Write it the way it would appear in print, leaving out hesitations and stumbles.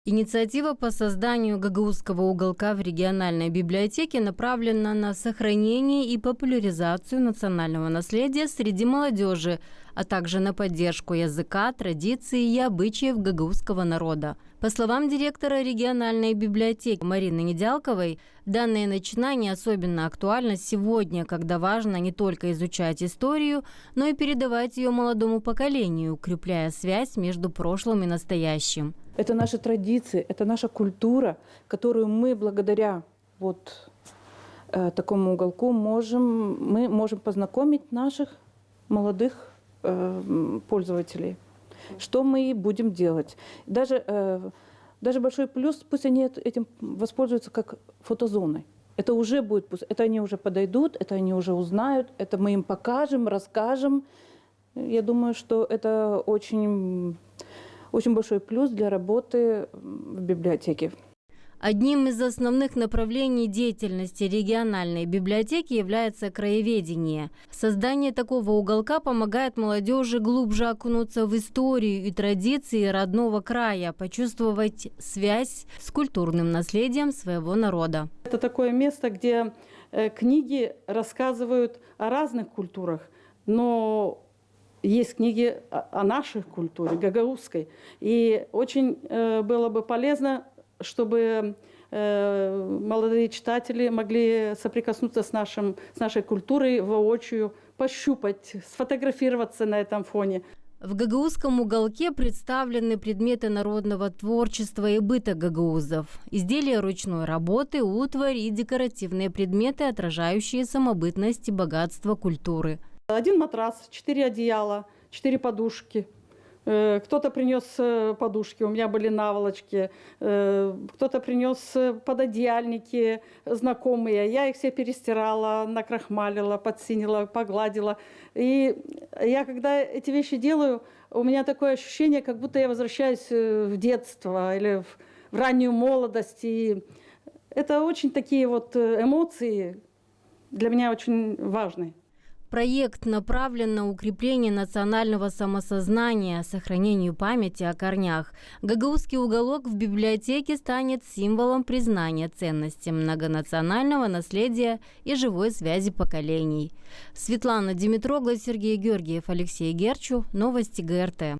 Инициатива по созданию гагаузского уголка в региональной библиотеке направлена на сохранение и популяризацию национального наследия среди молодежи, а также на поддержку языка, традиций и обычаев гагаузского народа. По словам директора региональной библиотеки Марины Недялковой, данное начинание особенно актуально сегодня, когда важно не только изучать историю, но и передавать ее молодому поколению, укрепляя связь между прошлым и настоящим. Это наши традиции, это наша культура, которую мы благодаря такому уголку можем познакомить наших молодых пользователей. Что мы будем делать? Даже большой плюс, пусть они этим воспользуются как фотозоной. Это уже будет, это они уже подойдут, это они уже узнают, это мы им покажем, расскажем. Я думаю, что это очень большой плюс для работы в библиотеке. Одним из основных направлений деятельности региональной библиотеки является краеведение. Создание такого уголка помогает молодежи глубже окунуться в историю и традиции родного края, почувствовать связь с культурным наследием своего народа. Это такое место, где книги рассказывают о разных культурах, но есть книги о нашей культуре, гагаузской. И очень было бы полезно, чтобы молодые читатели могли соприкоснуться с нашей культурой воочию, пощупать, сфотографироваться на этом фоне. В гагаузском уголке представлены предметы народного творчества и быта гагаузов, изделия ручной работы, утварь и декоративные предметы, отражающие самобытность и богатство культуры. 1 матрас, 4 одеяла, 4 подушки. Кто-то принес подушки, у меня были наволочки, кто-то принес пододеяльники знакомые. Я их все перестирала, накрахмалила, подсинила, погладила. И я, когда эти вещи делаю, у меня такое ощущение, как будто я возвращаюсь в детство или в раннюю молодость. И это очень такие эмоции для меня очень важные. Проект направлен на укрепление национального самосознания, сохранению памяти о корнях. Гагаузский уголок в библиотеке станет символом признания ценности многонационального наследия и живой связи поколений. Светлана Димитрогла, Сергей Георгиев, Алексей Герчу. Новости ГРТ.